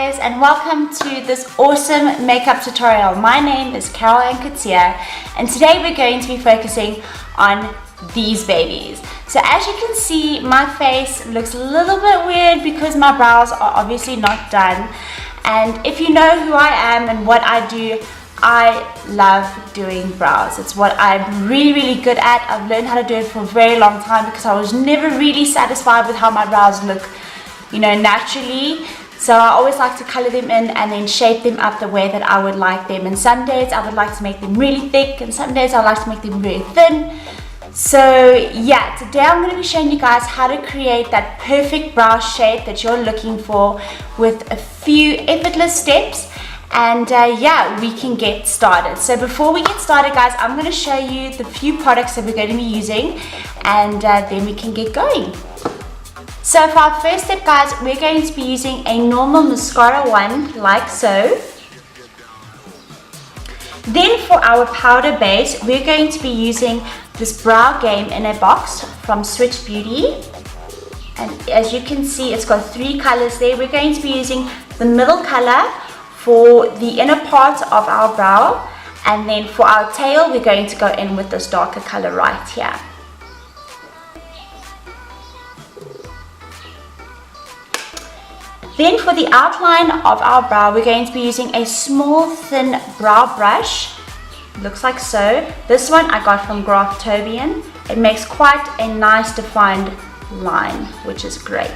guys, and welcome to this awesome makeup tutorial. My name is Caroline Katia, and today we're going to be focusing on these babies. So as you can see, my face looks a little bit weird because my brows are obviously not done. And if you know who I am and what I do, I love doing brows. It's what I'm really good at. I've learned how to do it for a very long time because I was never really satisfied with how my brows look, you know, naturally. So I always like to color them in and then shape them up the way that I would like them. And some days I would like to make them really thick, and some days I like to make them very thin. So yeah, today I'm going to be showing you guys how to create that perfect brow shape that you're looking for with a few effortless steps. And yeah, we can get started. So before we get started, guys, I'm going to show you the few products that we're going to be using, and then we can get going. So for our first step, guys, we're going to be using a normal mascara wand like so. Then for our powder base, we're going to be using this Brow Game in a box from Swiitch Beauty. And as you can see, it's got 3 colors there. We're going to be using the middle color for the inner part of our brow, and then for our tail, we're going to go in with this darker color right here. Then for the outline of our brow, we're going to be using a small thin brow brush. Looks like so. This one I got from Graftobian. It makes quite a nice defined line, which is great.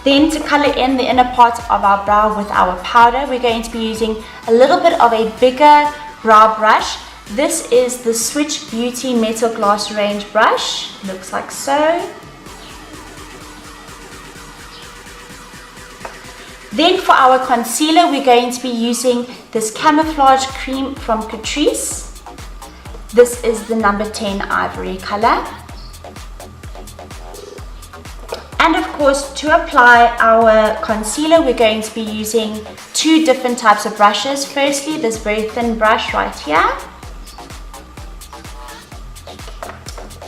Then to color in the inner part of our brow with our powder, we're going to be using a little bit of a bigger brow brush. This is the Swiitch Beauty Metal Glass Range brush. Looks like so. Then for our concealer, we're going to be using this Camouflage Cream from Catrice. This is the number 10 ivory color. And of course, to apply our concealer, we're going to be using 2 different types of brushes. Firstly, this very thin brush right here.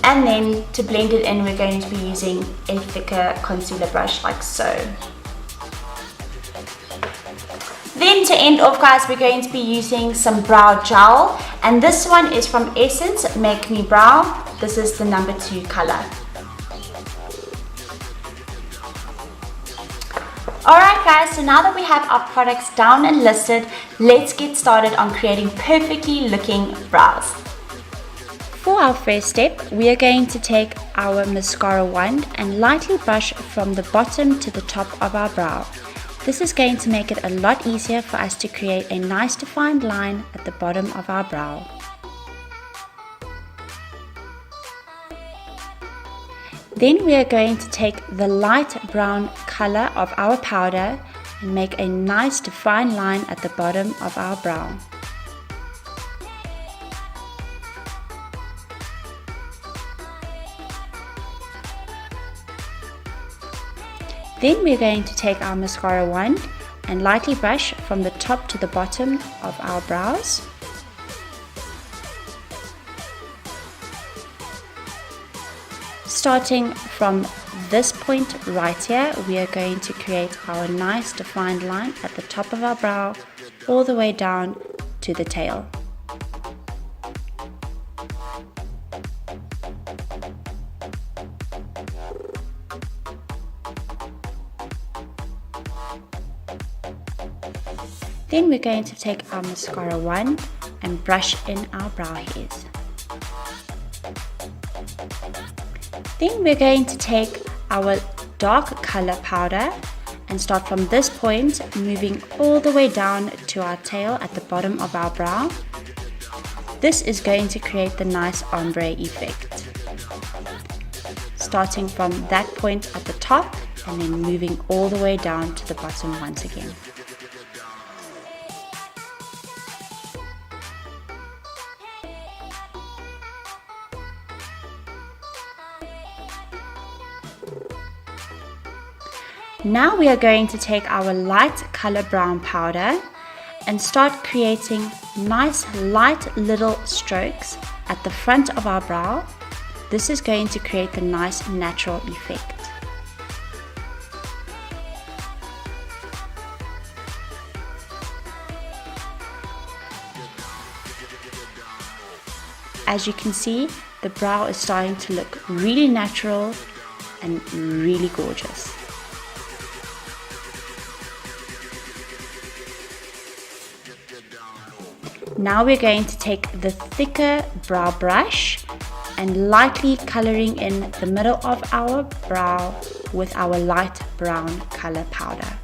And then to blend it in, we're going to be using a thicker concealer brush like so. Then to end off, guys, we're going to be using some brow gel, and this one is from Essence Make Me Brow. This is the number 2 color. Alright guys, so now that we have our products down and listed, let's get started on creating perfectly looking brows. For our first step, we are going to take our mascara wand and lightly brush from the bottom to the top of our brow. This is going to make it a lot easier for us to create a nice defined line at the bottom of our brow. Then we are going to take the light brown color of our powder and make a nice defined line at the bottom of our brow. Then we're going to take our mascara wand and lightly brush from the top to the bottom of our brows. Starting from this point right here, we are going to create our nice defined line at the top of our brow all the way down to the tail. Then we're going to take our mascara wand and brush in our brow hairs. Then we're going to take our dark color powder and start from this point, moving all the way down to our tail at the bottom of our brow. This is going to create the nice ombre effect. Starting from that point at the top and then moving all the way down to the bottom once again. Now we are going to take our light color brown powder and start creating nice light little strokes at the front of our brow. This is going to create the nice natural effect. As you can see, the brow is starting to look really natural and really gorgeous. Now we're going to take the thicker brow brush and lightly coloring in the middle of our brow with our light brown color powder.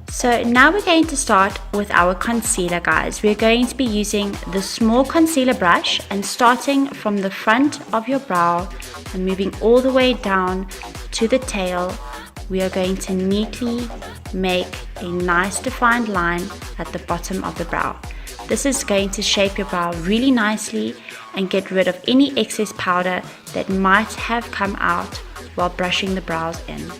So now we're going to start with our concealer, guys. We're going to be using the small concealer brush and starting from the front of your brow and moving all the way down to the tail. We are going to neatly make a nice defined line at the bottom of the brow. This is going to shape your brow really nicely and get rid of any excess powder that might have come out while brushing the brows in.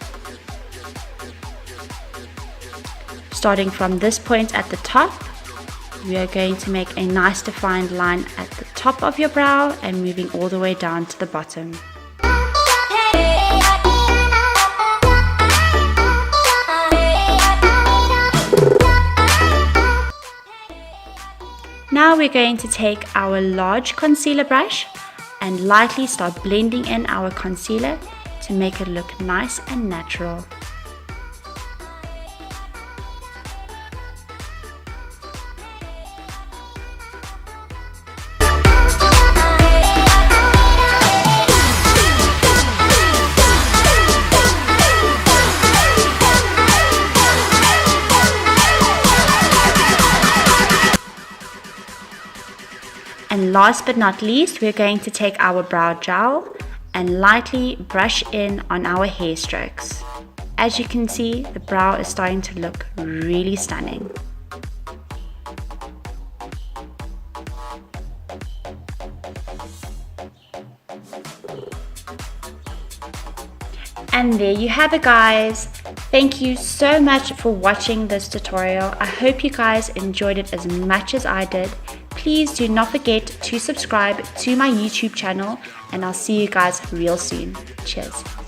Starting from this point at the top, we are going to make a nice defined line at the top of your brow and moving all the way down to the bottom. Now we're going to take our large concealer brush and lightly start blending in our concealer to make it look nice and natural. And last but not least, we're going to take our brow gel and lightly brush in on our hair strokes. As you can see, the brow is starting to look really stunning. And there you have it, guys. Thank you so much for watching this tutorial. I hope you guys enjoyed it as much as I did. Please do not forget to subscribe to my YouTube channel, and I'll see you guys real soon. Cheers.